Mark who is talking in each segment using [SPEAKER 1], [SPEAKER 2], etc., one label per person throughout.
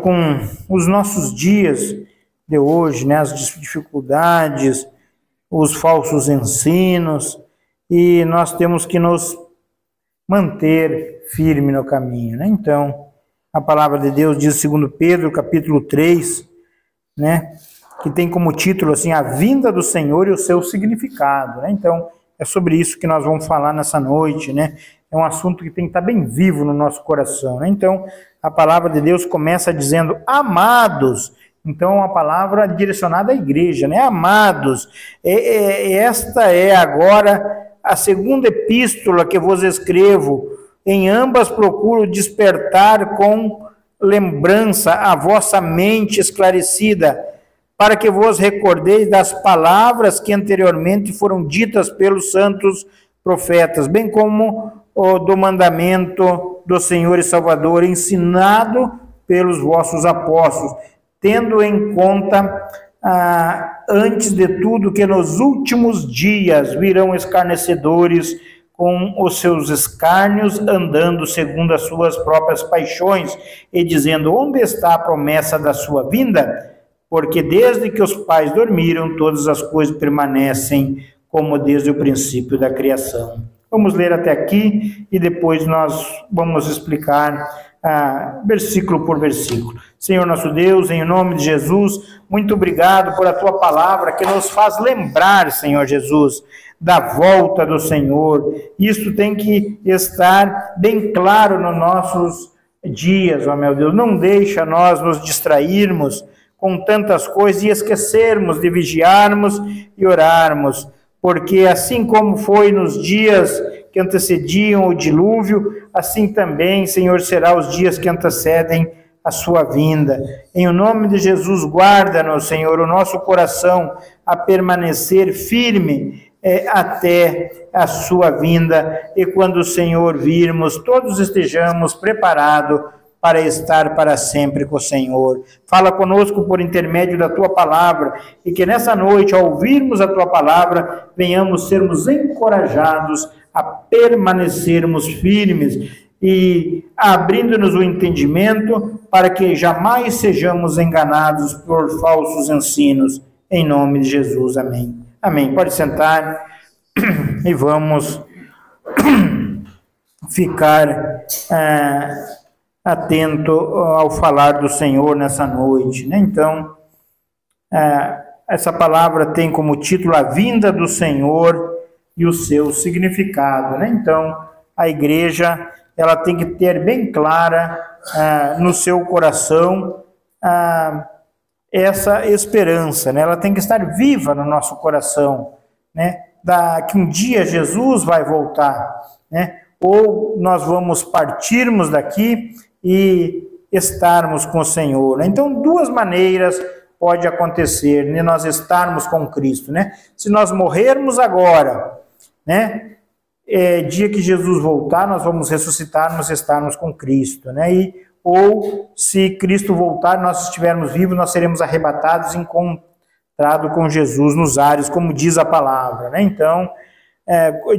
[SPEAKER 1] com os nossos dias de hoje, né? As dificuldades, os falsos ensinos, e nós temos que nos manter firme no caminho, né? Então, a palavra de Deus diz, segundo Pedro, capítulo 3, né? Que tem como título assim, a vinda do Senhor e o seu significado, né? Então, é sobre isso que nós vamos falar nessa noite, né? É um assunto que tem que estar bem vivo no nosso coração, né? Então, a palavra de Deus começa dizendo, amados. Então, é uma palavra direcionada à igreja, né? Amados, esta é agora a segunda epístola que vos escrevo. Em ambas procuro despertar com lembrança a vossa mente esclarecida, para que vos recordeis das palavras que anteriormente foram ditas pelos santos profetas, bem como o do mandamento do Senhor e Salvador, ensinado pelos vossos apóstolos, tendo em conta, antes de tudo, que nos últimos dias virão escarnecedores com os seus escárnios, andando segundo as suas próprias paixões, e dizendo, onde está a promessa da sua vinda? Porque desde que os pais dormiram, todas as coisas permanecem como desde o princípio da criação. Vamos ler até aqui e depois nós vamos explicar versículo por versículo. Senhor nosso Deus, em nome de Jesus, muito obrigado por a tua palavra que nos faz lembrar, Senhor Jesus, da volta do Senhor. Isso tem que estar bem claro nos nossos dias, ó meu Deus. Não deixa nós nos distrairmos com tantas coisas e esquecermos de vigiarmos e orarmos, porque assim como foi nos dias que antecediam o dilúvio, assim também, Senhor, será os dias que antecedem a sua vinda. Em nome de Jesus, guarda-nos, Senhor, o nosso coração a permanecer firme até a sua vinda, e quando o Senhor virmos, todos estejamos preparados para estar para sempre com o Senhor. Fala conosco por intermédio da tua palavra, e que nessa noite, ao ouvirmos a tua palavra, venhamos sermos encorajados a permanecermos firmes e abrindo-nos o entendimento para que jamais sejamos enganados por falsos ensinos. Em nome de Jesus, amém. Amém. Pode sentar e vamos ficar atento ao falar do Senhor nessa noite, né? Então, essa palavra tem como título a vinda do Senhor e o seu significado, né? Então, a igreja, ela tem que ter bem clara no seu coração essa esperança, né? Ela tem que estar viva no nosso coração, né? Que um dia Jesus vai voltar, né? Ou nós vamos partirmos daqui e estarmos com o Senhor, né? Então, duas maneiras pode acontecer, né? Nós estarmos com Cristo, né? Se nós morrermos agora, né? Dia que Jesus voltar, nós vamos ressuscitar, nós estarmos com Cristo, né? Ou se Cristo voltar, nós estivermos vivos, nós seremos arrebatados e encontrados com Jesus nos ares, como diz a palavra, né? Então,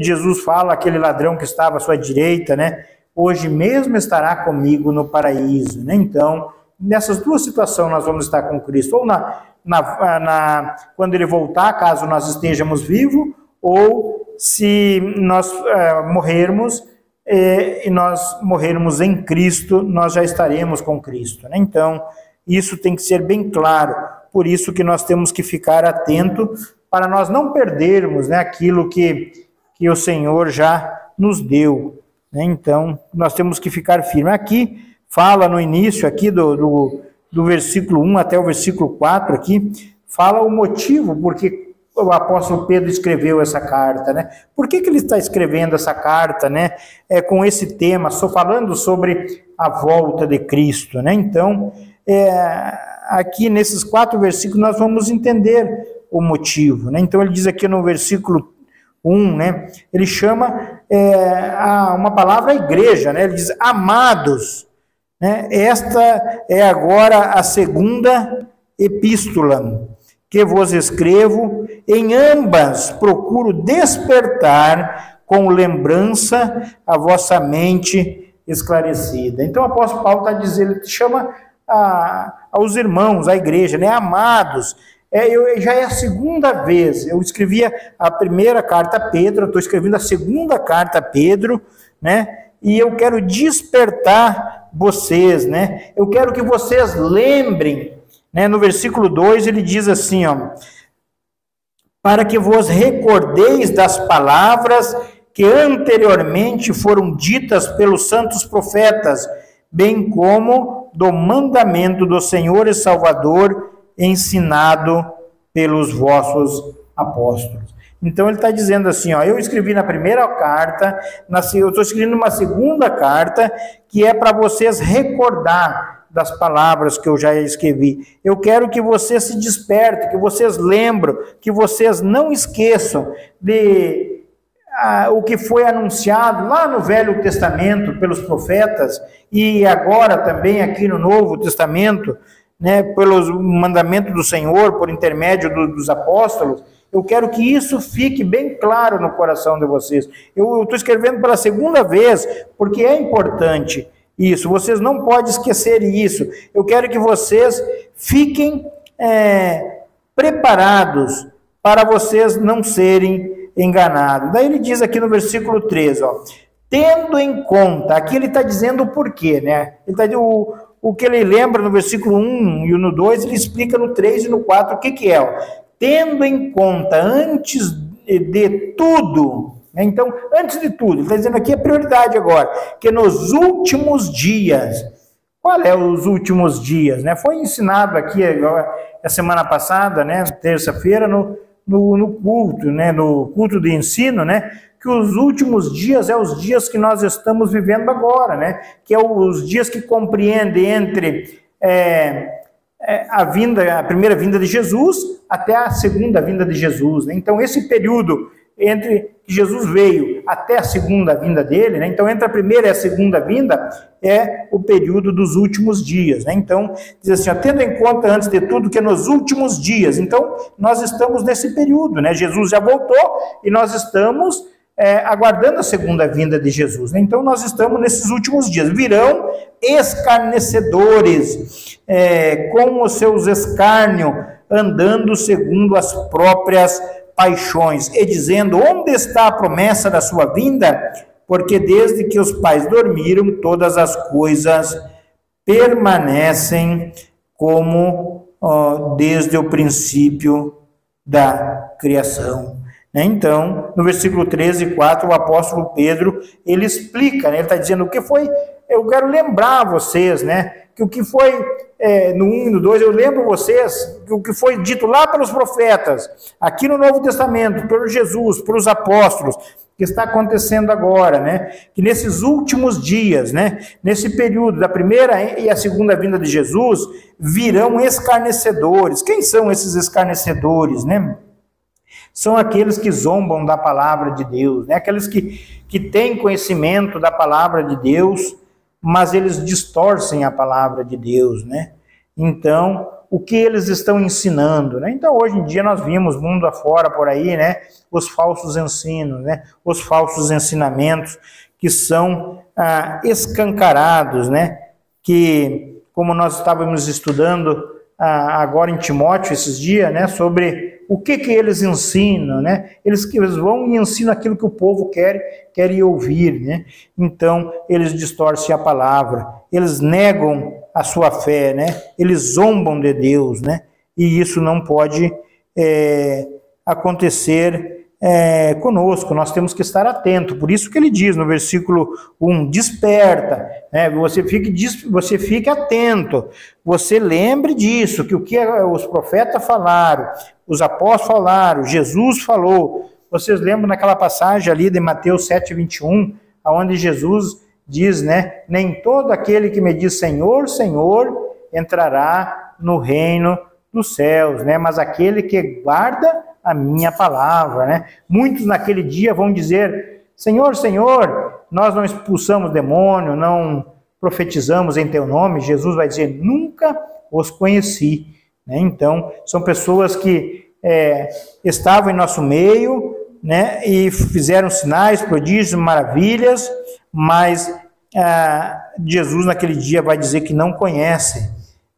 [SPEAKER 1] Jesus fala, aquele ladrão que estava à sua direita, né? Hoje mesmo estará comigo no paraíso, né? Então, nessas duas situações nós vamos estar com Cristo, ou quando ele voltar, caso nós estejamos vivos, ou se nós morrermos e nós morrermos em Cristo, nós já estaremos com Cristo, né? Então, isso tem que ser bem claro, por isso que nós temos que ficar atento para nós não perdermos, né, aquilo que o Senhor já nos deu, né? Então, nós temos que ficar firmes. Aqui, fala no início aqui do versículo 1 até o versículo 4, aqui, fala o motivo porque o apóstolo Pedro escreveu essa carta, né? Por que ele está escrevendo essa carta, né? Com esse tema, só falando sobre a volta de Cristo, né? Então, aqui nesses 4 versículos nós vamos entender o motivo, né? Então ele diz aqui no versículo 1, né? Ele chama uma palavra à igreja, né? Ele diz, amados, né? Esta é agora a segunda epístola que vos escrevo, em ambas procuro despertar com lembrança a vossa mente esclarecida. Então o apóstolo Paulo está dizendo, ele chama aos irmãos, à igreja, né? Amados, já é a segunda vez. Eu escrevia a primeira carta a Pedro, eu estou escrevendo a segunda carta a Pedro, né? E eu quero despertar vocês, né? Eu quero que vocês lembrem, né? No versículo 2 ele diz assim, ó: para que vos recordeis das palavras que anteriormente foram ditas pelos santos profetas, bem como do mandamento do Senhor e Salvador ensinado pelos vossos apóstolos. Então ele está dizendo assim, ó, eu escrevi na primeira carta, eu estou escrevendo uma segunda carta, que é para vocês recordar das palavras que eu já escrevi. Eu quero que vocês se despertem, que vocês lembrem, que vocês não esqueçam de o que foi anunciado lá no Velho Testamento pelos profetas e agora também aqui no Novo Testamento, né, pelos mandamentos do Senhor, por intermédio dos apóstolos. Eu quero que isso fique bem claro no coração de vocês. Eu estou escrevendo pela segunda vez, porque é importante isso. Vocês não podem esquecer isso. Eu quero que vocês fiquem preparados para vocês não serem enganados. Daí ele diz aqui no versículo 13, ó, tendo em conta, aqui ele está dizendo o porquê, né? Ele tá, o que ele lembra no versículo 1 e no 2, ele explica no 3 e no 4 o que é, ó. Tendo em conta, antes de tudo, né? Então, antes de tudo, ele está dizendo aqui a prioridade agora, que nos últimos dias, qual é os últimos dias, né? Foi ensinado aqui a semana passada, né, terça-feira, no culto, né, no culto de ensino, né, que os últimos dias é os dias que nós estamos vivendo agora, né, que é os dias que compreendem entre a primeira vinda de Jesus até a segunda vinda de Jesus, né? Então esse período entre que Jesus veio até a segunda vinda dele, né? Então entre a primeira e a segunda vinda é o período dos últimos dias, né? Então diz assim, ó, tendo em conta antes de tudo que é nos últimos dias, então nós estamos nesse período, né? Jesus já voltou e nós estamos aguardando a segunda vinda de Jesus, né? Então nós estamos nesses últimos dias. Virão escarnecedores com os seus escárnios, andando segundo as próprias paixões, e dizendo, onde está a promessa da sua vinda? Porque desde que os pais dormiram, todas as coisas permanecem como desde o princípio da criação. Então, no versículo 13 e 4, o apóstolo Pedro, ele explica, né? Ele está dizendo o que foi, eu quero lembrar vocês, né, que o que foi no 1 e no 2, eu lembro vocês que o que foi dito lá pelos profetas, aqui no Novo Testamento, pelo Jesus, pelos apóstolos, que está acontecendo agora, né, que nesses últimos dias, né, nesse período da primeira e a segunda vinda de Jesus, virão escarnecedores. Quem são esses escarnecedores, né? São aqueles que zombam da palavra de Deus, né? Aqueles que têm conhecimento da palavra de Deus, mas eles distorcem a palavra de Deus, né? Então, o que eles estão ensinando, né? Então, hoje em dia nós vimos mundo afora por aí, né? Os falsos ensinos, né? Os falsos ensinamentos que são escancarados, né? Que, como nós estávamos estudando agora em Timóteo esses dias, né? Sobre o que eles ensinam, né? Eles vão e ensinam aquilo que o povo quer ouvir, né? Então, eles distorcem a palavra, eles negam a sua fé, né? Eles zombam de Deus, né? E isso não pode acontecer conosco, nós temos que estar atento. Por isso que ele diz no versículo 1, desperta, né? Você fique atento, você lembre disso, que o que os profetas falaram, os apóstolos falaram, Jesus falou. Vocês lembram naquela passagem ali de Mateus 7:21, onde Jesus diz, né, nem todo aquele que me diz Senhor, Senhor, entrará no reino dos céus, né, mas aquele que guarda a minha palavra, né? Muitos naquele dia vão dizer, Senhor, Senhor, nós não expulsamos demônio, não profetizamos em teu nome. Jesus vai dizer, nunca os conheci, né? Então, são pessoas que estavam em nosso meio, né? E fizeram sinais, prodígios, maravilhas, mas Jesus naquele dia vai dizer que não conhece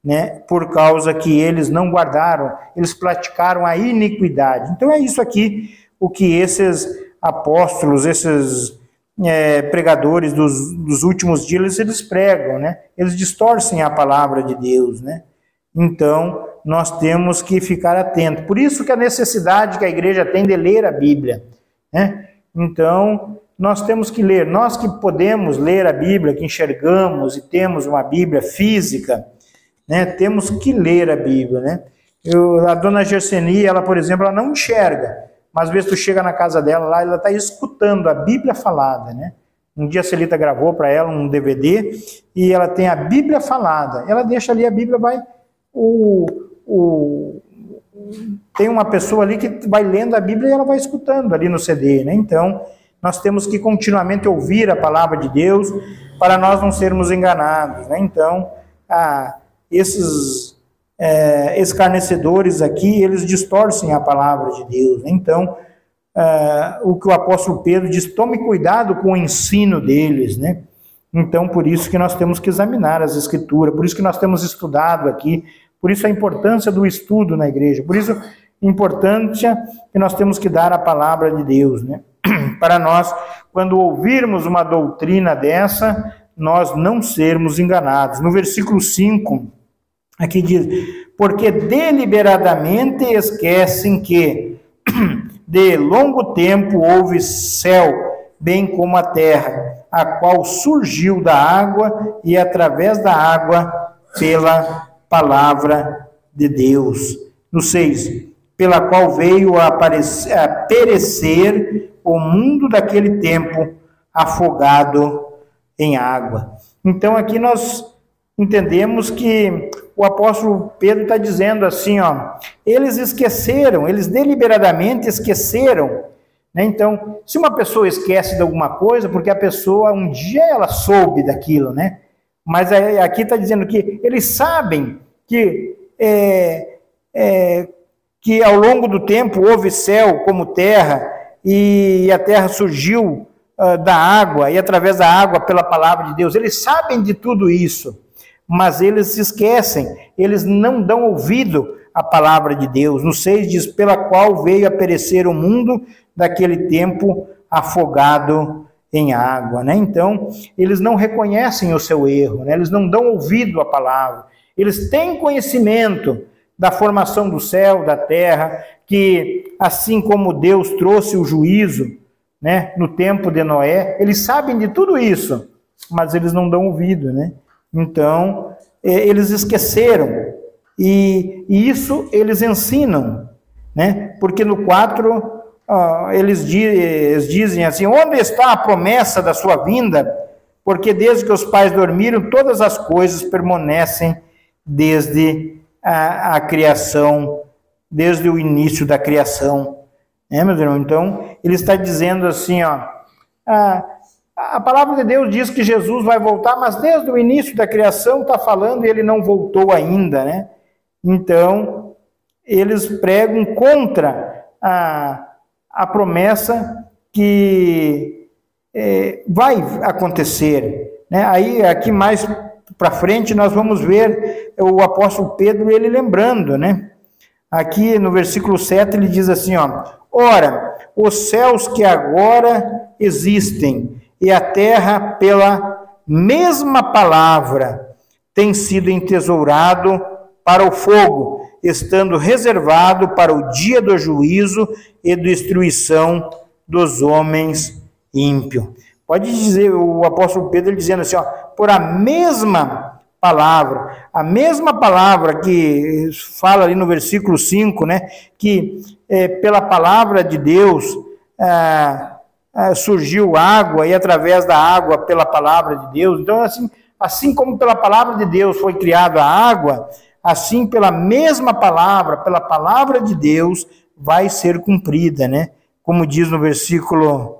[SPEAKER 1] né, por causa que eles não guardaram, eles praticaram a iniquidade. Então é isso aqui o que esses apóstolos, esses pregadores dos últimos dias, eles pregam, né? Eles distorcem a palavra de Deus, né? Então nós temos que ficar atentos. Por isso que a necessidade que a igreja tem de ler a Bíblia, né? Então nós temos que ler. Nós que podemos ler a Bíblia, que enxergamos e temos uma Bíblia física, né? Temos que ler a Bíblia, né? A dona Gerseni, ela, por exemplo, ela não enxerga, mas às vezes tu chega na casa dela lá, ela está escutando a Bíblia falada, né? Um dia a Celita gravou para ela um DVD e ela tem a Bíblia falada. Ela deixa ali a Bíblia, vai... tem uma pessoa ali que vai lendo a Bíblia e ela vai escutando ali no CD, né? Então, nós temos que continuamente ouvir a palavra de Deus para nós não sermos enganados, né? Então, esses escarnecedores aqui, eles distorcem a palavra de Deus, né? Então, o que o apóstolo Pedro diz, tome cuidado com o ensino deles, né? Então, por isso que nós temos que examinar as Escrituras, por isso que nós temos estudado aqui, por isso a importância do estudo na igreja, por isso a importância que nós temos que dar a palavra de Deus, né? Para nós, quando ouvirmos uma doutrina dessa, nós não sermos enganados. No versículo 5, aqui diz, porque deliberadamente esquecem que de longo tempo houve céu, bem como a terra, a qual surgiu da água e através da água pela palavra de Deus. No 6, pela qual veio a perecer o mundo daquele tempo, afogado em água. Então aqui nós entendemos que o apóstolo Pedro está dizendo assim, ó, eles esqueceram, eles deliberadamente esqueceram, né? Então, se uma pessoa esquece de alguma coisa, porque a pessoa um dia ela soube daquilo, né? Mas aqui está dizendo que eles sabem que ao longo do tempo houve céu como terra, e a terra surgiu da água, e através da água pela palavra de Deus. Eles sabem de tudo isso, mas eles se esquecem, eles não dão ouvido à palavra de Deus. No 6 diz, pela qual veio a perecer o mundo daquele tempo afogado em água, né? Então, eles não reconhecem o seu erro, né? Eles não dão ouvido à palavra, eles têm conhecimento da formação do céu, da terra, que assim como Deus trouxe o juízo, né, no tempo de Noé, eles sabem de tudo isso, mas eles não dão ouvido, né? Então, eles esqueceram, e isso eles ensinam, né? Porque no 4, eles dizem assim, onde está a promessa da sua vinda? Porque desde que os pais dormiram, todas as coisas permanecem desde a criação, desde o início da criação, né, meus irmãos? Então, ele está dizendo assim, ó, a palavra de Deus diz que Jesus vai voltar, mas desde o início da criação está falando e ele não voltou ainda, né? Então, eles pregam contra a promessa que vai acontecer, né? Aí, aqui mais para frente, nós vamos ver o apóstolo Pedro, ele lembrando, né? Aqui no versículo 7, ele diz assim, ó, ora, os céus que agora existem e a terra pela mesma palavra tem sido entesourado para o fogo, estando reservado para o dia do juízo e destruição dos homens ímpios. Pode dizer, o apóstolo Pedro dizendo assim, ó, por a mesma palavra que fala ali no versículo 5, né, que pela palavra de Deus surgiu água, e através da água pela palavra de Deus. Então, assim como pela palavra de Deus foi criada a água, assim pela mesma palavra, pela palavra de Deus, vai ser cumprida, né? Como diz no versículo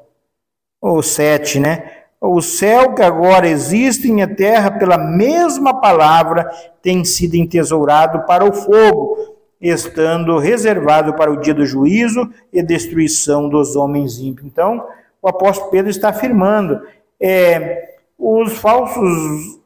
[SPEAKER 1] 7, né? O céu que agora existe e a terra, pela mesma palavra, tem sido entesourado para o fogo, estando reservado para o dia do juízo e destruição dos homens ímpios. Então, o apóstolo Pedro está afirmando, os falsos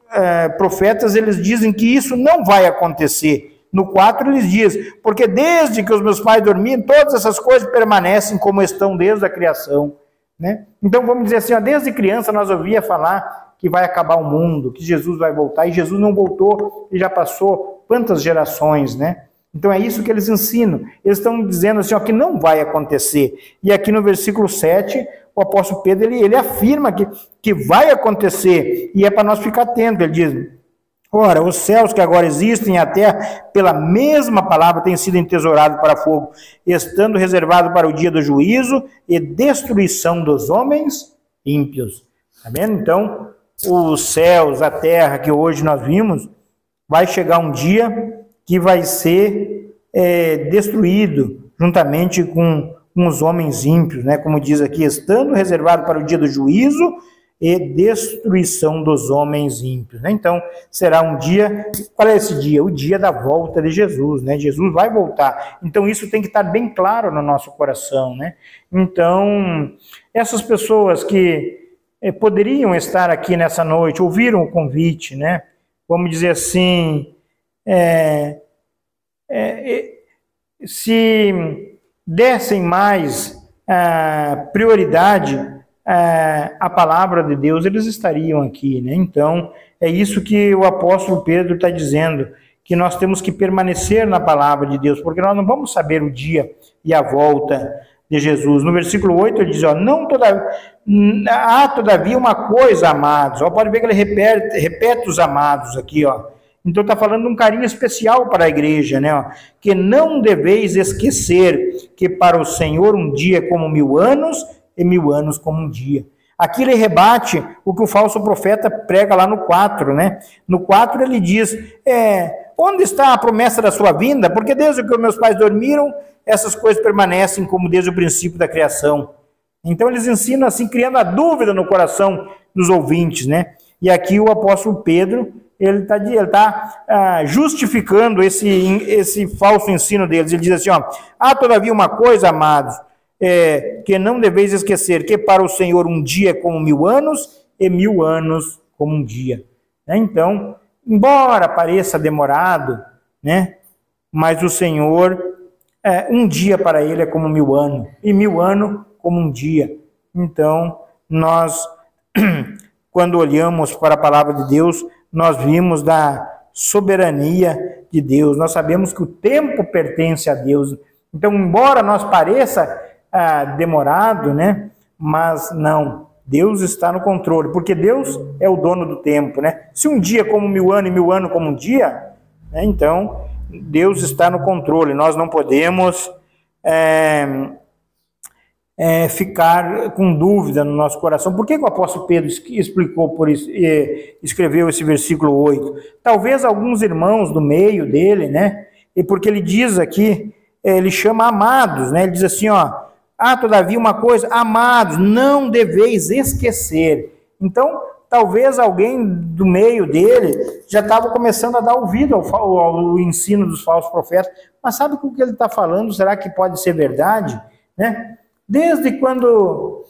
[SPEAKER 1] profetas, eles dizem que isso não vai acontecer. No 4 eles dizem, porque desde que os meus pais dormiam, todas essas coisas permanecem como estão desde a criação, né? Então vamos dizer assim, desde criança nós ouvia falar que vai acabar o mundo, que Jesus vai voltar, e Jesus não voltou, e já passou quantas gerações, né? Então é isso que eles ensinam. Eles estão dizendo assim, que não vai acontecer. E aqui no versículo 7, o apóstolo Pedro, ele afirma que vai acontecer, e é para nós ficar atentos. Ele diz, ora, os céus que agora existem e a terra, pela mesma palavra, têm sido entesourados para fogo, estando reservado para o dia do juízo e destruição dos homens ímpios. Está vendo? Então, os céus, a terra que hoje nós vimos, vai chegar um dia que vai ser destruído juntamente com os homens ímpios, né? Como diz aqui, estando reservado para o dia do juízo e destruição dos homens ímpios, né? Então, será um dia, qual é esse dia? O dia da volta de Jesus, né? Jesus vai voltar, então isso tem que estar bem claro no nosso coração, né? Então, essas pessoas que poderiam estar aqui nessa noite, ouviram o convite, né? Vamos dizer assim, se dessem mais prioridade a palavra de Deus, eles estariam aqui, né? Então, é isso que o apóstolo Pedro está dizendo, que nós temos que permanecer na palavra de Deus, porque nós não vamos saber o dia e a volta de Jesus. No versículo 8 ele diz, há todavia uma coisa, amados. Pode ver que ele repete os amados aqui, Então está falando de um carinho especial para a igreja, né? Que não deveis esquecer que para o Senhor um dia é como 1000 anos e 1000 anos como um dia. Aqui ele rebate o que o falso profeta prega lá no 4, né? No 4 ele diz, onde está a promessa da sua vinda? Porque desde que meus pais dormiram, essas coisas permanecem como desde o princípio da criação. Então eles ensinam assim, criando a dúvida no coração dos ouvintes, né? E aqui o apóstolo Pedro, ele está justificando esse falso ensino deles. Ele diz assim, há todavia uma coisa, amados, que não deveis esquecer, que para o Senhor um dia é como 1000 anos e 1000 anos como um dia. Então, embora pareça demorado, né? Mas o Senhor, um dia para ele é como 1000 anos, e 1000 anos como um dia. Então, nós, quando olhamos para a palavra de Deus, nós vimos da soberania de Deus, nós sabemos que o tempo pertence a Deus. Então, embora nós pareça demorado, né? Mas não, Deus está no controle, porque Deus é o dono do tempo, né? Se um dia é como 1000 anos e 1000 anos como um dia, né? Então Deus está no controle. Nós não podemos ficar com dúvida no nosso coração. Por que o apóstolo Pedro explicou por isso, escreveu esse versículo 8? Talvez alguns irmãos do meio dele, né? E porque ele diz aqui, ele chama amados, né? Ele diz assim, há todavia uma coisa, amados, não deveis esquecer. Então, talvez alguém do meio dele já estava começando a dar ouvido ao ensino dos falsos profetas. Mas sabe o que ele está falando? Será que pode ser verdade? Né? Desde quando,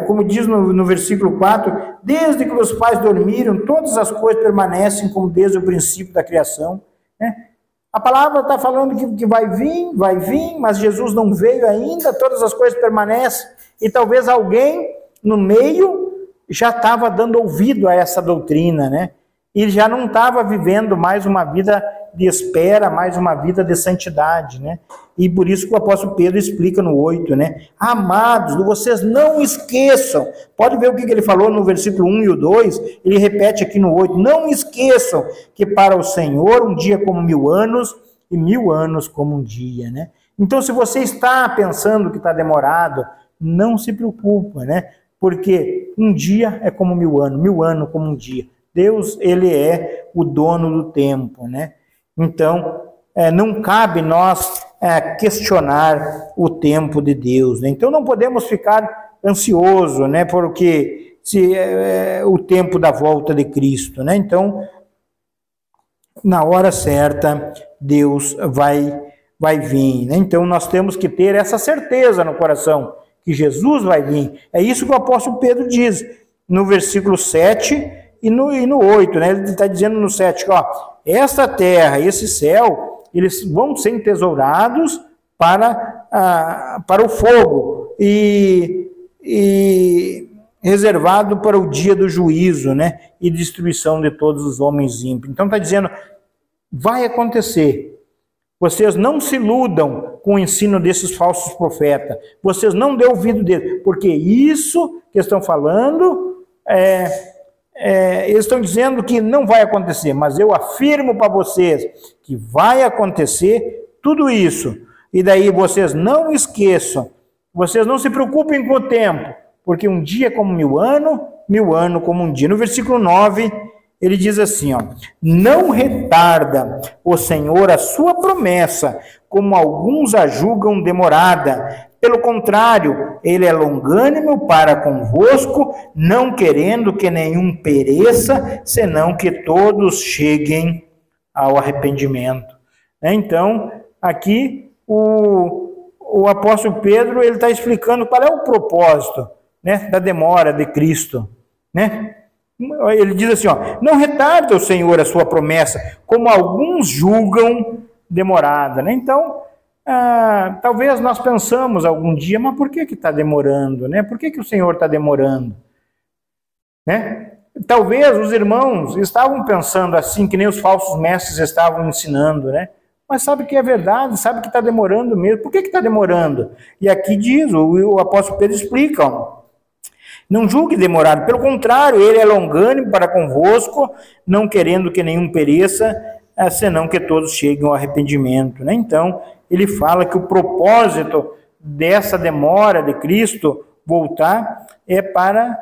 [SPEAKER 1] como diz no versículo 4, desde que os pais dormiram, todas as coisas permanecem como desde o princípio da criação, né? A palavra está falando que vai vir, mas Jesus não veio ainda, todas as coisas permanecem, e talvez alguém no meio já estava dando ouvido a essa doutrina, né? E já não estava vivendo mais uma vida de espera, mais uma vida de santidade, né? E por isso que o apóstolo Pedro explica no 8, né? Amados, vocês não esqueçam. Pode ver o que ele falou no versículo 1 e o 2, ele repete aqui no 8, não esqueçam que para o Senhor um dia é como 1000 anos e 1000 anos como um dia, né? Então, se você está pensando que está demorado, não se preocupe, né? Porque um dia é como 1000 anos, 1000 anos como um dia. Deus, ele é o dono do tempo, né? Então, não cabe nós questionar o tempo de Deus, né? Então, não podemos ficar ansiosos, né? Porque o tempo da volta de Cristo, né? Então, na hora certa, Deus vai vir, né? Então, nós temos que ter essa certeza no coração, que Jesus vai vir. É isso que o apóstolo Pedro diz no versículo 7 no 8, né? Ele está dizendo no 7, ó, esta terra, esse céu, eles vão ser entesourados para o fogo e reservado para o dia do juízo, né? E destruição de todos os homens ímpios. Então está dizendo, vai acontecer. Vocês não se iludam com o ensino desses falsos profetas. Vocês não dêem ouvido deles, porque isso que estão falando, eles estão dizendo que não vai acontecer, mas eu afirmo para vocês que vai acontecer tudo isso. E daí vocês não esqueçam, vocês não se preocupem com o tempo, porque um dia é como 1000 anos como um dia. No versículo 9, ele diz assim, ó, não retarda o Senhor a sua promessa, como alguns a julgam demorada. Pelo contrário, ele é longânimo para convosco, não querendo que nenhum pereça, senão que todos cheguem ao arrependimento. Então, aqui o apóstolo Pedro ele está explicando qual é o propósito, né, da demora de Cristo, né? Ele diz assim, ó, não retarda o Senhor a sua promessa, como alguns julgam demorada, né? Então, talvez nós pensamos algum dia, mas por que está demorando, né? Por que o Senhor está demorando, né? Talvez os irmãos estavam pensando assim, que nem os falsos mestres estavam ensinando, né? Mas sabe que é verdade, sabe que está demorando mesmo. Por que está demorando? E aqui diz, o apóstolo Pedro explica, ó, não julgue demorado, pelo contrário, ele é longânimo para convosco, não querendo que nenhum pereça, senão que todos cheguem ao arrependimento, né? Então, ele fala que o propósito dessa demora de Cristo voltar é para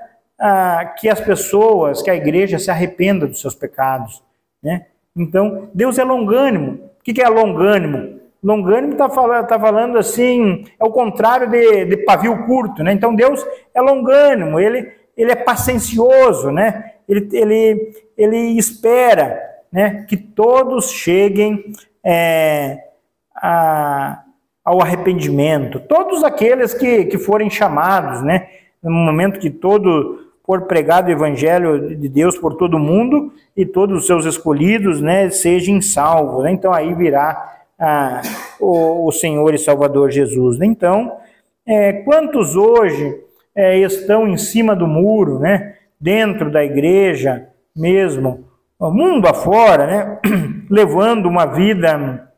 [SPEAKER 1] que as pessoas, que a igreja se arrependa dos seus pecados, né? Então, Deus é longânimo. O que é longânimo? Longânimo está falando assim, é o contrário de pavio curto, né? Então Deus é longânimo, ele é paciencioso, né? Ele espera, né, que todos cheguem ao arrependimento, todos aqueles que forem chamados, né? No momento que todo for pregado o evangelho de Deus por todo mundo e todos os seus escolhidos, né, sejam salvos, né? Então aí virá o Senhor e Salvador Jesus. Então, quantos hoje estão em cima do muro, né, dentro da igreja mesmo, mundo afora, né, levando uma vida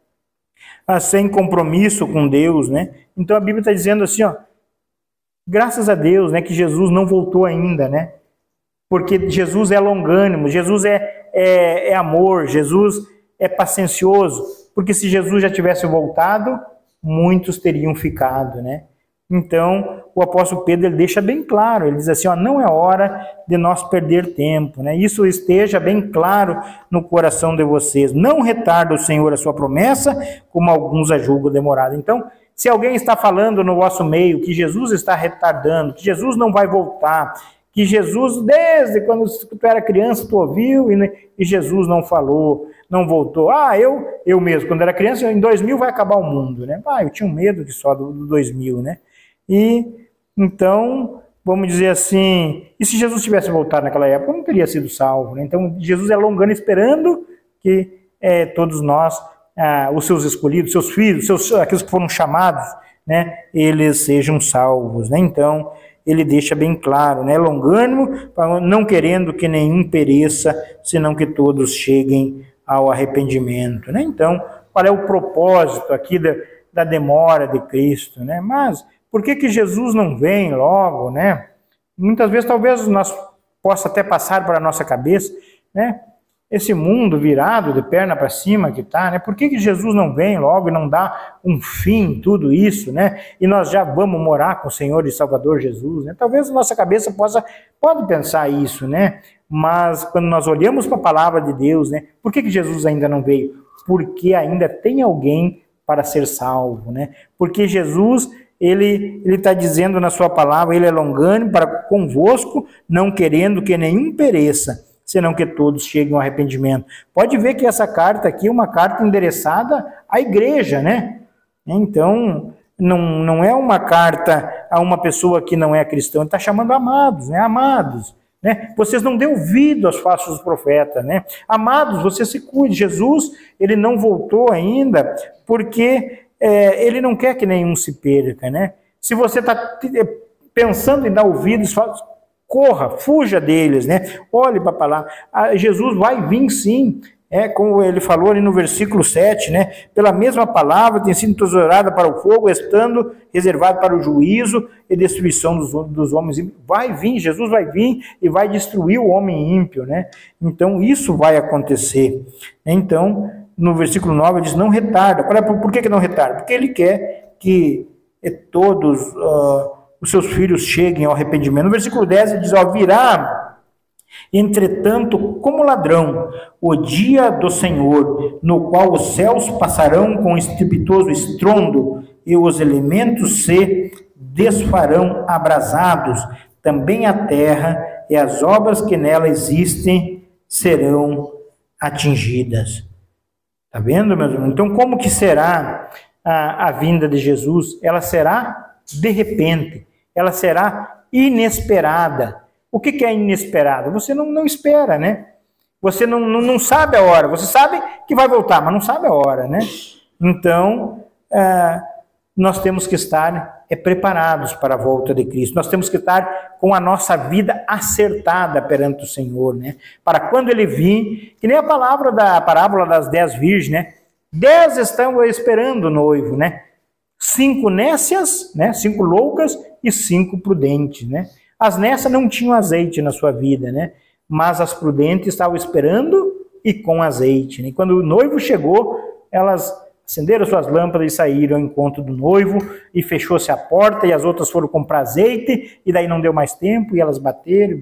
[SPEAKER 1] sem compromisso com Deus, né? Então a Bíblia está dizendo assim, ó, graças a Deus, né, que Jesus não voltou ainda, né? Porque Jesus é longânimo, Jesus é amor, Jesus é paciencioso. Porque se Jesus já tivesse voltado, muitos teriam ficado, né? Então, o apóstolo Pedro ele deixa bem claro, ele diz assim, ó, não é hora de nós perder tempo, né? Isso esteja bem claro no coração de vocês. Não retarda o Senhor a sua promessa, como alguns a julgam demorada. Então, se alguém está falando no vosso meio que Jesus está retardando, que Jesus não vai voltar, que Jesus, desde quando tu era criança, tu ouviu e Jesus não falou, não voltou. Eu mesmo, quando era criança, em 2000 vai acabar o mundo, né? Eu tinha um medo que só do 2000, né? E, então, vamos dizer assim, e se Jesus tivesse voltado naquela época, eu não teria sido salvo, né? Então, Jesus é longano esperando que todos nós, os seus escolhidos, seus filhos, aqueles que foram chamados, né? Eles sejam salvos, né? Então, ele deixa bem claro, né? Longânimo, não querendo que nenhum pereça, senão que todos cheguem ao arrependimento, né? Então, qual é o propósito aqui da demora de Cristo, né? Mas por que Jesus não vem logo, né? Muitas vezes, talvez nós possa até passar para a nossa cabeça, né? Esse mundo virado de perna para cima que está, né? Por que Jesus não vem logo e não dá um fim em tudo isso, né? E nós já vamos morar com o Senhor e Salvador Jesus, né? Talvez a nossa cabeça pode pensar isso, né? Mas quando nós olhamos para a palavra de Deus, né? Por que Jesus ainda não veio? Porque ainda tem alguém para ser salvo, né? Porque Jesus, ele está dizendo na sua palavra, ele é longânimo para convosco, não querendo que nenhum pereça, senão que todos cheguem ao arrependimento. Pode ver que essa carta aqui é uma carta endereçada à igreja, né? Então, não é uma carta a uma pessoa que não é cristã, ele está chamando amados, né? Amados, né? Vocês não dêem ouvido aos falsos profetas, né? Amados, você se cuide. Jesus, ele não voltou ainda, porque ele não quer que nenhum se perca, né? Se você está pensando em dar ouvidos, corra, fuja deles, né? Olhe para a palavra. Jesus vai vir sim, como ele falou ali no versículo 7, né? Pela mesma palavra tem sido tesourada para o fogo, estando reservado para o juízo e destruição dos homens. Vai vir, Jesus vai vir e vai destruir o homem ímpio, né? Então isso vai acontecer. Então, no versículo 9 ele diz, não retarda. Por que não retarda? Porque ele quer que todos os seus filhos cheguem ao arrependimento. No versículo 10 ele diz, virá, entretanto, como ladrão, o dia do Senhor, no qual os céus passarão com estrepitoso estrondo e os elementos se desfarão abrasados, também a terra e as obras que nela existem serão atingidas. Está vendo, meus irmãos? Então, como que será a vinda de Jesus? Ela será de repente, ela será inesperada. O que é inesperado? Você não espera, né? Você não sabe a hora. Você sabe que vai voltar, mas não sabe a hora, né? Então, nós temos que estar preparados para a volta de Cristo. Nós temos que estar com a nossa vida acertada perante o Senhor, né? Para quando Ele vir, que nem a parábola das 10 virgens, né? 10 estão esperando o noivo, né? 5 nécias, né? 5 loucas e 5 prudentes, né? As nécias não tinham azeite na sua vida, né? Mas as prudentes estavam esperando e com azeite, né? E quando o noivo chegou, elas acenderam suas lâmpadas e saíram ao encontro do noivo, e fechou-se a porta, e as outras foram comprar azeite, e daí não deu mais tempo, e elas bateram,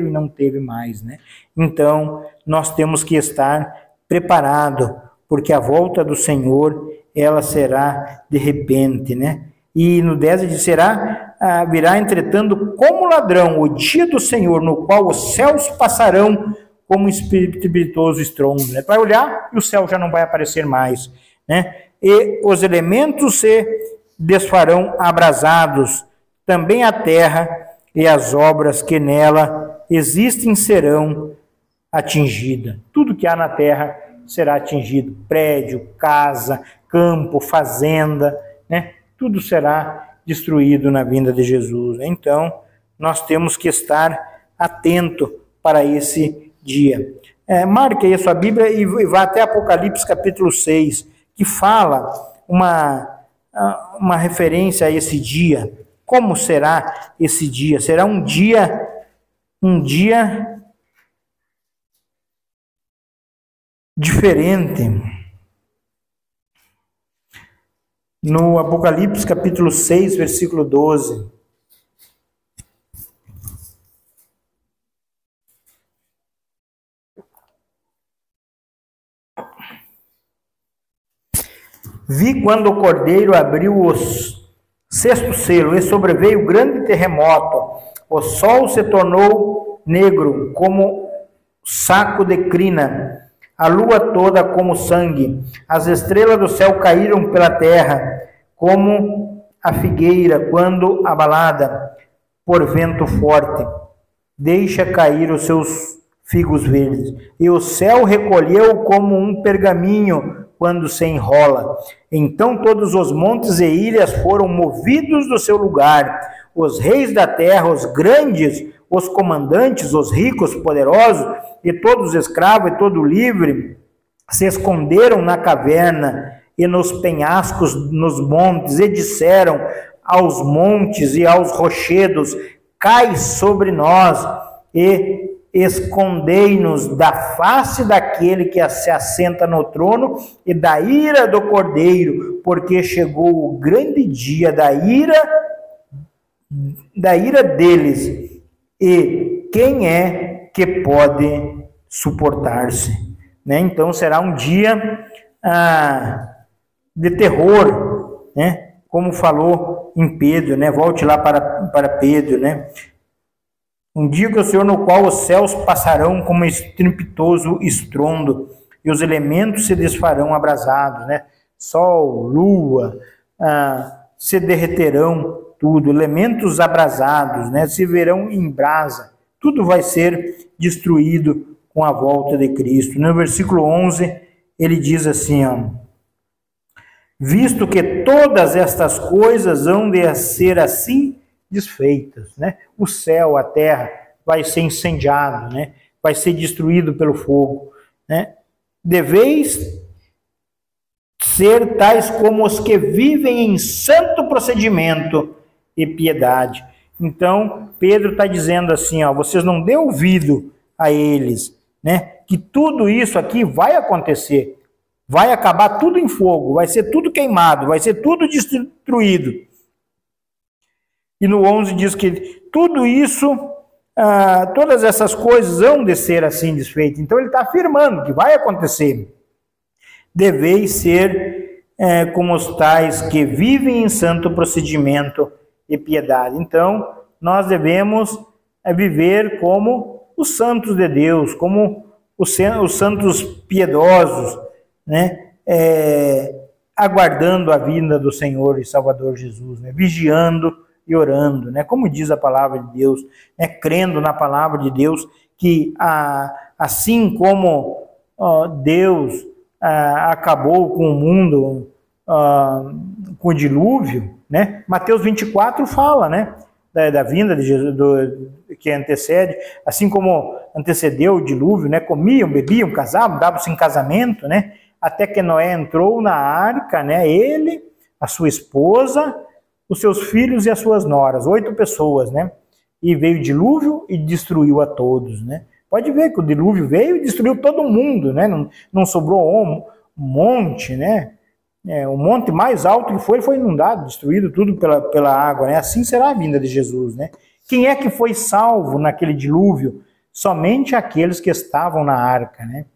[SPEAKER 1] e não teve mais, né? Então, nós temos que estar preparados, porque a volta do Senhor, ela será de repente, né? E no 10 diz, virá entretanto como ladrão o dia do Senhor, no qual os céus passarão como um estrepitoso estrondo, né? Vai olhar e o céu já não vai aparecer mais, né? E os elementos se desfarão abrasados, também a terra e as obras que nela existem serão atingidas. Tudo que há na terra será atingido, prédio, casa, campo, fazenda, né? Tudo será destruído na vinda de Jesus. Então, nós temos que estar atento para esse dia. Marque aí a sua Bíblia e vá até Apocalipse capítulo 6, que fala uma referência a esse dia. Como será esse dia? Será um dia diferente. No Apocalipse capítulo 6, versículo 12. Vi quando o Cordeiro abriu o 6º selo e sobreveio grande terremoto. O sol se tornou negro como saco de crina, a lua toda como sangue, as estrelas do céu caíram pela terra, como a figueira quando abalada por vento forte, deixa cair os seus figos verdes, e o céu recolheu como um pergaminho quando se enrola. Então todos os montes e ilhas foram movidos do seu lugar, os reis da terra, os grandes, os comandantes, os ricos, poderosos, e todos os escravos e todo livre, se esconderam na caverna e nos penhascos, nos montes, e disseram aos montes e aos rochedos, cai sobre nós, e escondei-nos da face daquele que se assenta no trono e da ira do Cordeiro, porque chegou o grande dia da ira deles, e quem é que pode suportar-se, né? Então será um dia de terror, né? Como falou em Pedro, né? Volte lá para Pedro, né? Um dia que o Senhor, no qual os céus passarão como estrepitoso estrondo, e os elementos se desfarão abrasados, né? Sol, lua, se derreterão tudo, elementos abrasados, né? Se verão em brasa, tudo vai ser destruído com a volta de Cristo. No versículo 11, ele diz assim, ó, visto que todas estas coisas hão de ser assim desfeitas, né? O céu, a terra vai ser incendiado, né? Vai ser destruído pelo fogo, né? Deveis ser tais como os que vivem em santo procedimento e piedade. Então, Pedro está dizendo assim, ó, vocês não dêem ouvido a eles, né? Que tudo isso aqui vai acontecer, vai acabar tudo em fogo, vai ser tudo queimado, vai ser tudo destruído. E no 11 diz que tudo isso, todas essas coisas hão de ser assim desfeitas. Então ele está afirmando que vai acontecer. Deveis ser como os tais que vivem em santo procedimento e piedade. Então, nós devemos viver como os santos de Deus, como os santos piedosos, né? Aguardando a vinda do Senhor e Salvador Jesus, né? Vigiando e orando, né? Como diz a palavra de Deus, né? Crendo na palavra de Deus, que assim como Deus acabou com o mundo com o dilúvio, né? Mateus 24 fala, né? Da vinda de Jesus, que antecede, assim como antecedeu o dilúvio, né? Comiam, bebiam, casavam, davam-se em casamento, né? Até que Noé entrou na arca, né? Ele, a sua esposa, os seus filhos e as suas noras, 8 pessoas, né? E veio o dilúvio e destruiu a todos, né? Pode ver que o dilúvio veio e destruiu todo mundo, né? Não sobrou um monte, né? O monte mais alto que foi inundado, destruído tudo pela água, né? Assim será a vinda de Jesus, né? Quem é que foi salvo naquele dilúvio? Somente aqueles que estavam na arca, né?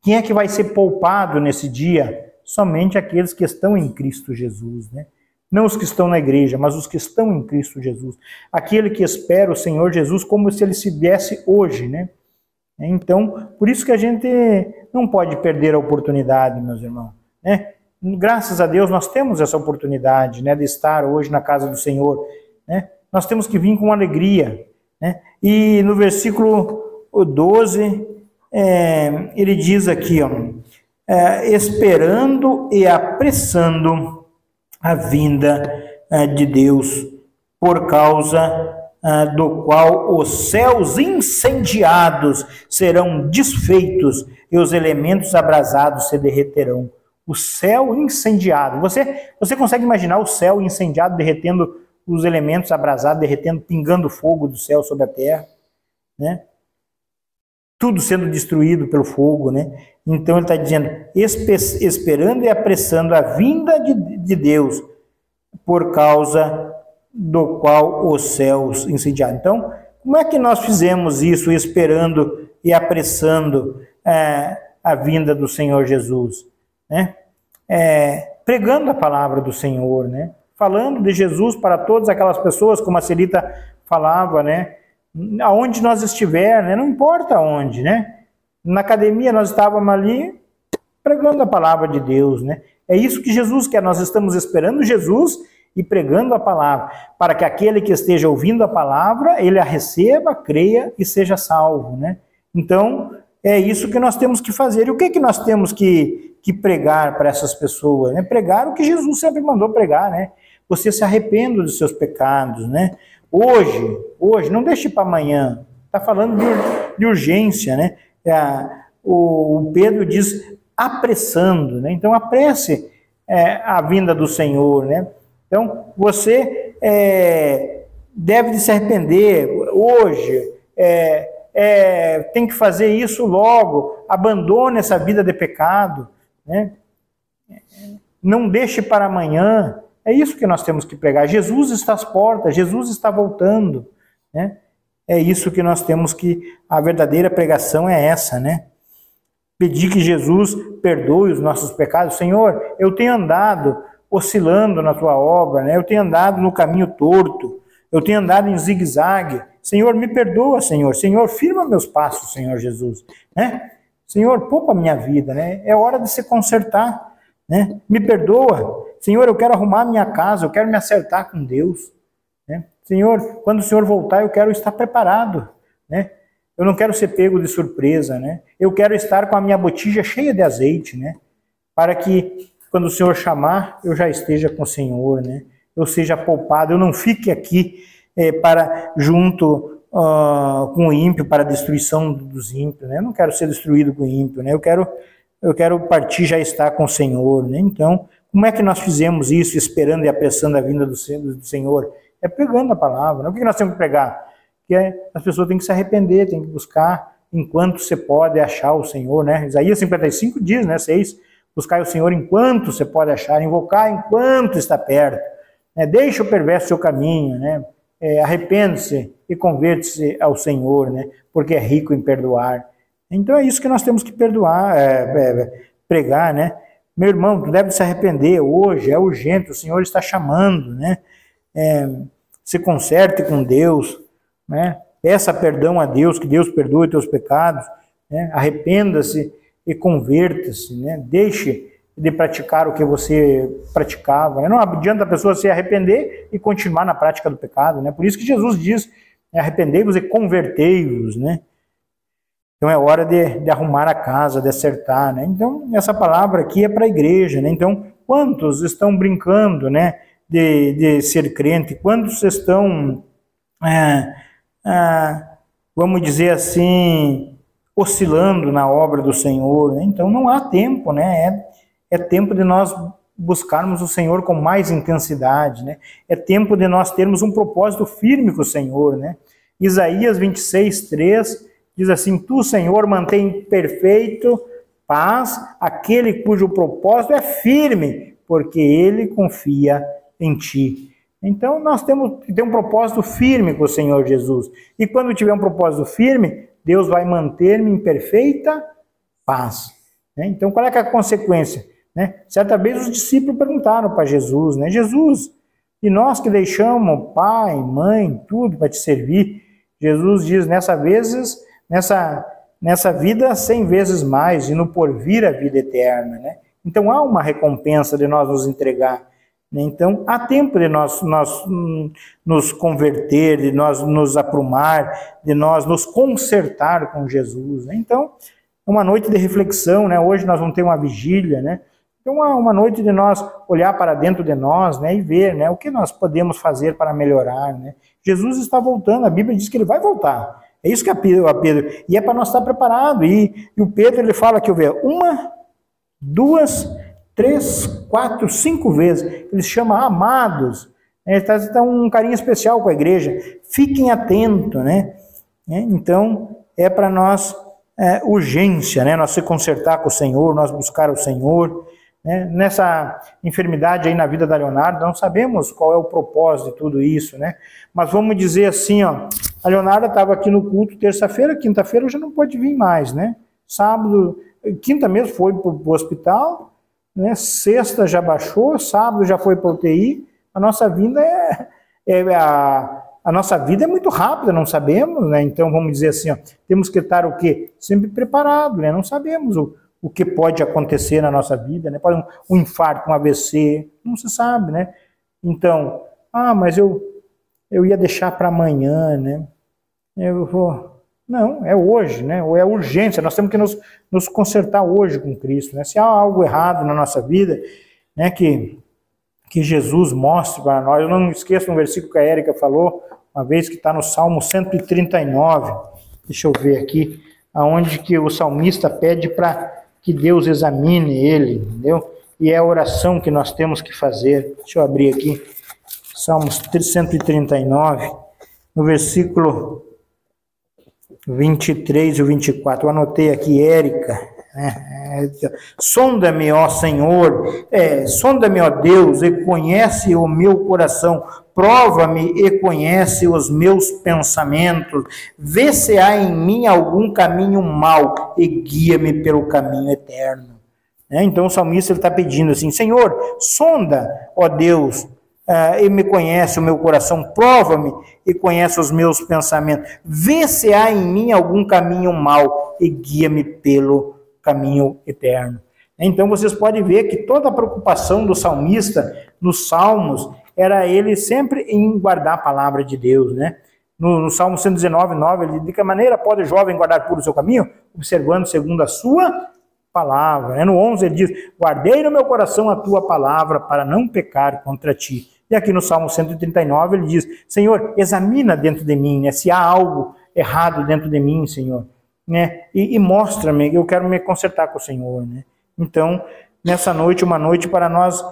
[SPEAKER 1] Quem é que vai ser poupado nesse dia? Somente aqueles que estão em Cristo Jesus, né? Não os que estão na igreja, mas os que estão em Cristo Jesus. Aquele que espera o Senhor Jesus como se ele se viesse hoje, né? Então, por isso que a gente não pode perder a oportunidade, meus irmãos, né? Graças a Deus nós temos essa oportunidade, né, de estar hoje na casa do Senhor, né? Nós temos que vir com alegria, né? E no versículo 12, ele diz aqui, ó, esperando e apressando a vinda de Deus, por causa do qual os céus incendiados serão desfeitos e os elementos abrasados se derreterão. O céu incendiado. Você consegue imaginar o céu incendiado, derretendo os elementos abrasados, derretendo, pingando fogo do céu sobre a terra, né? Tudo sendo destruído pelo fogo, né? Então ele está dizendo, esperando e apressando a vinda de Deus, por causa do qual os céus incendiados. Então, como é que nós fizemos isso, esperando e apressando a vinda do Senhor Jesus, né? Pregando a palavra do Senhor, né? Falando de Jesus para todas aquelas pessoas, como a Celita falava, né? Aonde nós estiver, né? Não importa onde, né? Na academia nós estávamos ali pregando a palavra de Deus, né? É isso que Jesus quer, nós estamos esperando Jesus e pregando a palavra, para que aquele que esteja ouvindo a palavra, ele a receba, creia e seja salvo, né? Então, é isso que nós temos que fazer. E o que nós temos que pregar para essas pessoas, né? Pregar o que Jesus sempre mandou pregar, né? Você se arrependa dos seus pecados, né? Hoje, não deixe para amanhã. Está falando de urgência, né? O Pedro diz apressando, né? Então apresse a vinda do Senhor, né? Então você deve de se arrepender hoje. Tem que fazer isso logo. Abandone essa vida de pecado, né? Não deixe para amanhã. É isso que nós temos que pregar. Jesus está às portas, Jesus está voltando, né? É isso que nós temos que... A verdadeira pregação é essa, né? Pedir que Jesus perdoe os nossos pecados. Senhor, eu tenho andado oscilando na tua obra, né? Eu tenho andado no caminho torto, eu tenho andado em zigue-zague. Senhor, me perdoa, Senhor. Senhor, firma meus passos, Senhor Jesus, né? Senhor, poupa a minha vida, né? É hora de se consertar, né? Me perdoa. Senhor, eu quero arrumar minha casa, eu quero me acertar com Deus, né? Senhor, quando o Senhor voltar, eu quero estar preparado, né? Eu não quero ser pego de surpresa, né? Eu quero estar com a minha botija cheia de azeite, né? Para que, quando o Senhor chamar, eu já esteja com o Senhor, né? Eu seja poupado, eu não fique aqui junto com o ímpio, para a destruição dos ímpios, né? Eu não quero ser destruído com o ímpio, né? Eu quero partir, já estar com o Senhor, né? Então, como é que nós fizemos isso, esperando e apressando a vinda do Senhor? É pregando a palavra, né? O que nós temos que pregar? Que as pessoas têm que se arrepender, têm que buscar enquanto você pode achar o Senhor, né? Isaías 55 diz, né? 6, buscar o Senhor enquanto você pode achar, invocar enquanto está perto, né? Deixa o perverso seu caminho, né? Arrepende-se e converte-se ao Senhor, né? Porque é rico em perdoar. Então é isso que nós temos que pregar, né? Meu irmão, tu deve se arrepender hoje, é urgente, o Senhor está chamando, né? Se conserte com Deus, né? Peça perdão a Deus, que Deus perdoe teus pecados, né? Arrependa-se e converta-se, né? Deixe de praticar o que você praticava, né? Não adianta a pessoa se arrepender e continuar na prática do pecado, né? Por isso que Jesus diz, arrependei-vos e convertei-vos, né? Então é hora de arrumar a casa, de acertar, né? Então essa palavra aqui é para a igreja, né? Então quantos estão brincando, né? De ser crente, quantos estão, vamos dizer assim, oscilando na obra do Senhor, né? Então não há tempo, né? É tempo de nós buscarmos o Senhor com mais intensidade, né? É tempo de nós termos um propósito firme com o Senhor, né? Isaías 26, 3 diz assim: Tu, Senhor, mantém perfeito paz aquele cujo propósito é firme, porque ele confia em ti. Então nós temos que ter um propósito firme com o Senhor Jesus. E quando tiver um propósito firme, Deus vai manter-me em perfeita paz, né? Então qual é que é a consequência, né? Certa vez os discípulos perguntaram para Jesus, né? Jesus, e nós que deixamos pai, mãe, tudo para te servir? Jesus diz, nessa vida 100 vezes mais, e no porvir a vida eterna, né? Então há uma recompensa de nós nos entregar. Então, há tempo de nós nos converter, de nós nos aprumar, de nós nos consertar com Jesus, né? Então, é uma noite de reflexão, né? Hoje nós vamos ter uma vigília, né? Então, é uma noite de nós olhar para dentro de nós, né? E ver, né? O que nós podemos fazer para melhorar, né? Jesus está voltando, a Bíblia diz que ele vai voltar. É isso que é Pedro. E é para nós estar preparado. E o Pedro, ele fala que 1, 2, 3, 4, 5 vezes. Ele chama amados. Ele está um carinho especial com a igreja. Fiquem atentos, né? Então, é para nós urgência, né? Nós se consertar com o Senhor, nós buscar o Senhor, né? Nessa enfermidade aí na vida da Leonardo, não sabemos qual é o propósito de tudo isso, né? Mas vamos dizer assim, ó, a Leonardo estava aqui no culto terça-feira, quinta-feira já não pode vir mais, né? Sábado, quinta mesmo foi para o hospital, né? Sexta já baixou, sábado já foi para a UTI. A nossa vida a nossa vida é muito rápida, não sabemos, né? Então vamos dizer assim, ó, temos que estar o quê? Sempre preparado, né? Não sabemos o que pode acontecer na nossa vida, né? Pode um infarto, um AVC, não se sabe, né? Então, mas eu ia deixar para amanhã, né? Não, é hoje, né? Ou é urgência, nós temos que nos consertar hoje com Cristo, né? Se há algo errado na nossa vida, né? Que Jesus mostre para nós. Eu não me esqueço um versículo que a Érica falou, uma vez que está no Salmo 139, deixa eu ver aqui, aonde que o salmista pede para que Deus examine ele, entendeu? E é a oração que nós temos que fazer. Deixa eu abrir aqui, Salmos 139, no versículo 23 e 24, eu anotei aqui, Érica, sonda-me, ó Senhor, sonda-me, ó Deus, e conhece o meu coração, prova-me e conhece os meus pensamentos, vê se há em mim algum caminho mau e guia-me pelo caminho eterno. Então o salmista está pedindo assim, Senhor, sonda, ó Deus, e me conhece o meu coração, prova-me e conhece os meus pensamentos, vê se há em mim algum caminho mau e guia-me pelo caminho eterno. Então vocês podem ver que toda a preocupação do salmista nos salmos era ele sempre em guardar a palavra de Deus, né? No Salmo 119, 9, ele diz: de que maneira pode o jovem guardar puro o seu caminho? Observando segundo a sua palavra. No 11 ele diz: guardei no meu coração a tua palavra para não pecar contra ti. E aqui no Salmo 139 ele diz: Senhor, examina dentro de mim, né, se há algo errado dentro de mim, Senhor, né, e mostra-me, eu quero me consertar com o Senhor, né. Então, nessa noite, uma noite para nós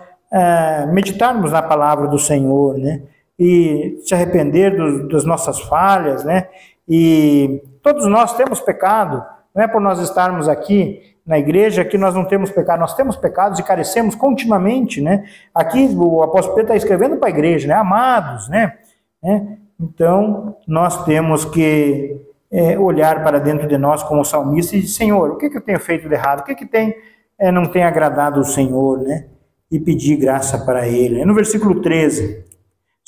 [SPEAKER 1] meditarmos na palavra do Senhor, né, e se arrepender das nossas falhas, né, e todos nós temos pecado, não é por nós estarmos aqui na igreja que nós não temos pecado, nós temos pecados e carecemos continuamente, né? Aqui o apóstolo Pedro está escrevendo para a igreja, né? Amados, né? Então, nós temos que olhar para dentro de nós como salmista e dizer: Senhor, o que eu tenho feito de errado? O que não tem agradado o Senhor, né? E pedir graça para Ele. No versículo 13,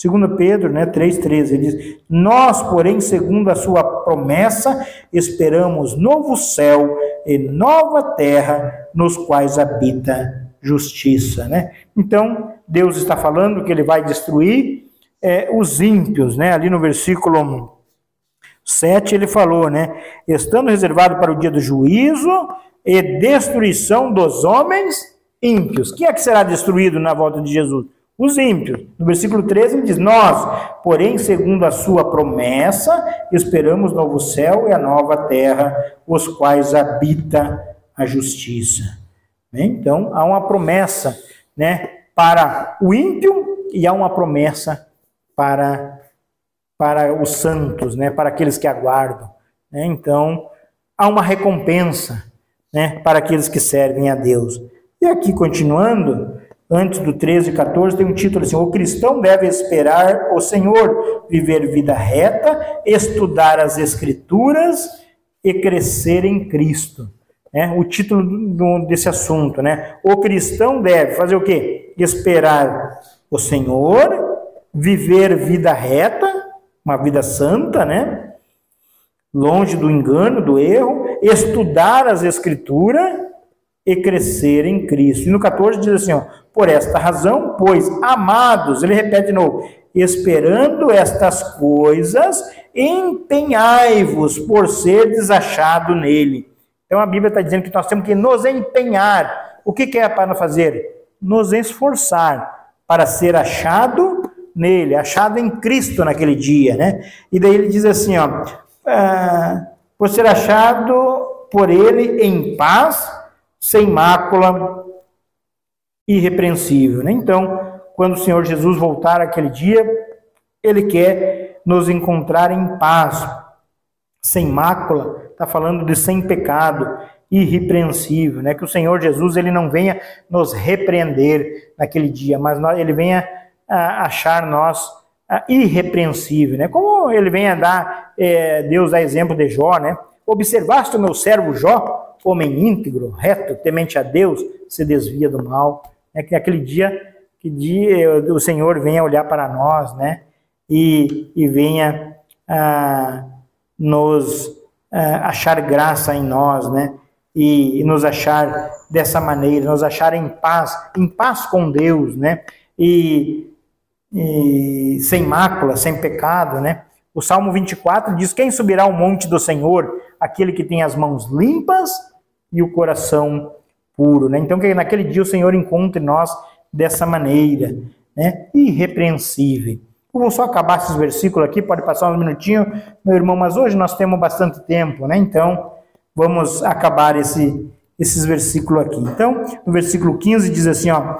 [SPEAKER 1] 2 Pedro, né, 3,13, ele diz: nós, porém, segundo a sua promessa, esperamos novo céu e nova terra, nos quais habita justiça, né? Então, Deus está falando que Ele vai destruir os ímpios, né? Ali no versículo 7 ele falou, né? Estando reservado para o dia do juízo e destruição dos homens ímpios. Quem é que será destruído na volta de Jesus? Os ímpios. No versículo 13 ele diz: nós, porém, segundo a sua promessa, esperamos novo céu e a nova terra, os quais habita a justiça. Então, há uma promessa, né, para o ímpio e há uma promessa para os santos, né, para aqueles que aguardam. Então, há uma recompensa, né, para aqueles que servem a Deus. E aqui, continuando, antes do 13 e 14, tem um título assim: o cristão deve esperar o Senhor, viver vida reta, estudar as Escrituras e crescer em Cristo. O título desse assunto, né? O cristão deve fazer o quê? Esperar o Senhor, viver vida reta, uma vida santa, né? Longe do engano, do erro, estudar as Escrituras e crescer em Cristo. E no 14 diz assim, ó: por esta razão, pois, amados, ele repete de novo: esperando estas coisas, empenhai-vos por seres achado nele. Então a Bíblia está dizendo que nós temos que nos empenhar. O que é para fazer? Nos esforçar para ser achado nele, achado em Cristo naquele dia, né? E daí ele diz assim, ó: por ser achado por ele em paz, sem mácula, irrepreensível, né? Então, quando o Senhor Jesus voltar aquele dia, Ele quer nos encontrar em paz, sem mácula, está falando de sem pecado, irrepreensível, né? Que o Senhor Jesus, Ele não venha nos repreender naquele dia, mas Ele venha achar nós irrepreensível, né? Como Ele venha dar, Deus dá exemplo de Jó, né? Observaste o meu servo Jó, homem íntegro, reto, temente a Deus, se desvia do mal. Que aquele dia, o Senhor venha olhar para nós, né? E venha nos achar graça em nós, né? E nos achar dessa maneira, nos achar em paz com Deus, né? E sem mácula, sem pecado, né? O Salmo 24 diz: quem subirá ao monte do Senhor? Aquele que tem as mãos limpas e o coração puro, né? Então, que naquele dia o Senhor encontre nós dessa maneira, né? Irrepreensível. Eu vou só acabar esses versículos aqui, pode passar uns minutinhos, meu irmão, mas hoje nós temos bastante tempo, né? Então, vamos acabar esses versículos aqui. Então, no versículo 15 diz assim, ó: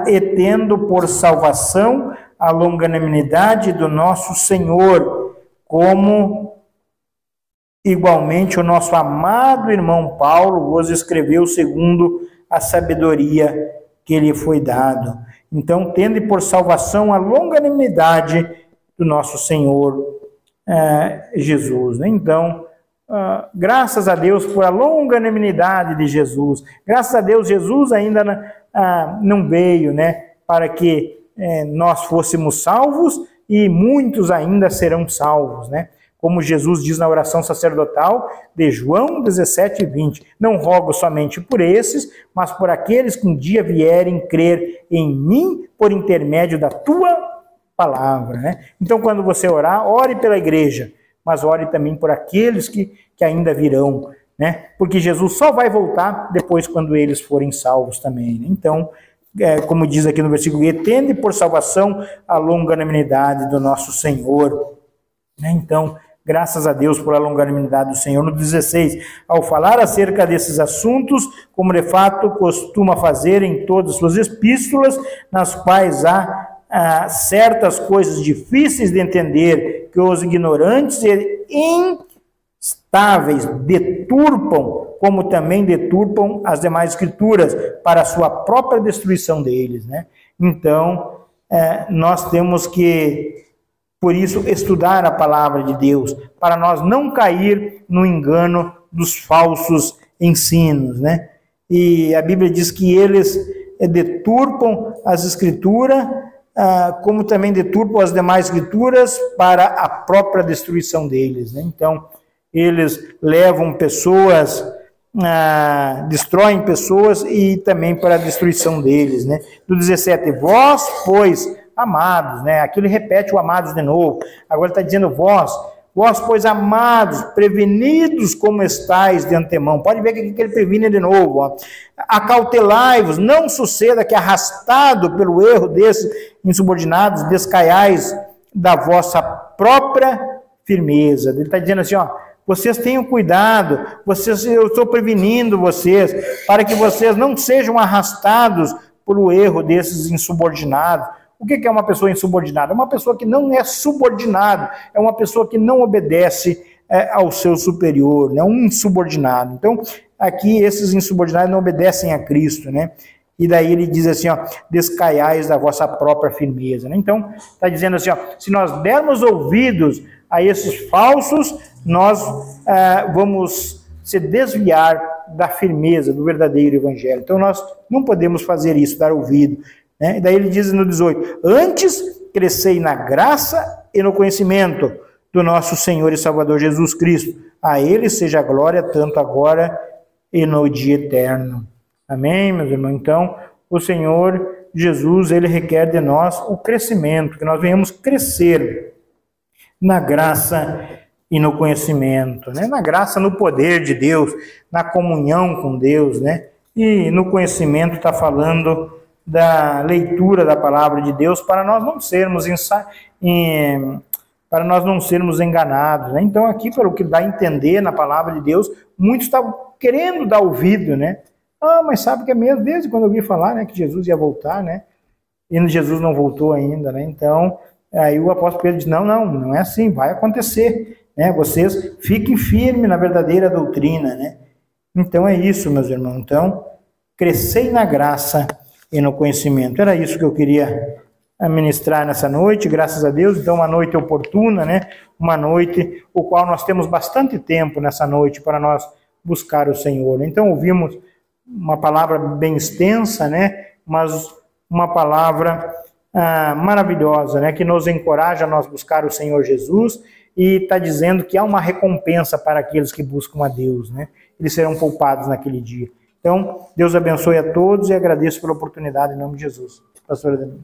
[SPEAKER 1] e tendo por salvação a longanimidade do nosso Senhor, como igualmente o nosso amado irmão Paulo vos escreveu segundo a sabedoria que lhe foi dado. Então, tende por salvação a longanimidade do nosso Senhor Jesus, né? Então, graças a Deus por a longanimidade de Jesus. Graças a Deus, Jesus ainda não veio, né, para que nós fôssemos salvos, e muitos ainda serão salvos, né? Como Jesus diz na oração sacerdotal de João 17:20, não rogo somente por esses, mas por aqueles que um dia vierem crer em mim por intermédio da tua palavra, né? Então, quando você orar, ore pela igreja, mas ore também por aqueles que ainda virão, né? Porque Jesus só vai voltar depois quando eles forem salvos também, né? Então, como diz aqui no versículo, e tende por salvação a longanimidade do nosso Senhor, né? Então, graças a Deus por a longanimidade do Senhor. No 16, ao falar acerca desses assuntos, como de fato costuma fazer em todas as suas epístolas, nas quais há certas coisas difíceis de entender, que os ignorantes e instáveis deturpam, como também deturpam as demais escrituras, para a sua própria destruição deles, né? Então, nós temos que, por isso, estudar a palavra de Deus, para nós não cair no engano dos falsos ensinos, né? E a Bíblia diz que eles deturpam as escrituras, como também deturpam as demais escrituras para a própria destruição deles, né? Então, eles levam pessoas, destroem pessoas e também para a destruição deles, né? Do 17, vós, pois, amados, né? Aqui ele repete o amados de novo. Agora está dizendo vós, pois, amados, prevenidos como estáis de antemão. Pode ver que aqui ele previne de novo, ó. Acautelai-vos, não suceda que, arrastado pelo erro desses insubordinados, descaiais da vossa própria firmeza. Ele está dizendo assim, ó, vocês tenham cuidado, eu estou prevenindo vocês, para que vocês não sejam arrastados pelo erro desses insubordinados. O que é uma pessoa insubordinada? É uma pessoa que não é subordinada, é uma pessoa que não obedece ao seu superior, né? Um insubordinado. Então, aqui esses insubordinados não obedecem a Cristo, né? E daí ele diz assim, ó, descaiais da vossa própria firmeza, né? Então, está dizendo assim, ó, se nós dermos ouvidos a esses falsos, nós vamos se desviar da firmeza do verdadeiro evangelho. Então, nós não podemos fazer isso, dar ouvido, né? E daí ele diz no 18, antes crescei na graça e no conhecimento do nosso Senhor e Salvador Jesus Cristo. A Ele seja a glória, tanto agora e no dia eterno. Amém, meus irmãos? Então, o Senhor Jesus, Ele requer de nós o crescimento, que nós venhamos crescer na graça e no conhecimento, né? Na graça, no poder de Deus, na comunhão com Deus, né? E no conhecimento está falando da leitura da palavra de Deus, para nós não sermos enganados, né? Então, aqui, pelo que dá a entender na palavra de Deus, muitos estavam querendo dar ouvido, né? Mas sabe que é mesmo, desde quando eu ouvi falar, né, que Jesus ia voltar, né? E Jesus não voltou ainda, né? Então, aí o apóstolo Pedro diz, não é assim, vai acontecer, né? Vocês fiquem firmes na verdadeira doutrina, né? Então, é isso, meus irmãos. Então, crescei na graça e no conhecimento. Era isso que eu queria ministrar nessa noite, graças a Deus. Então, uma noite oportuna, né? Uma noite o qual nós temos bastante tempo nessa noite para nós buscar o Senhor. Então, ouvimos uma palavra bem extensa, né? Mas uma palavra maravilhosa, né? Que nos encoraja a nós buscar o Senhor Jesus, e está dizendo que há uma recompensa para aqueles que buscam a Deus, né? Eles serão poupados naquele dia. Então, Deus abençoe a todos e agradeço pela oportunidade em nome de Jesus. Pastor Ademir.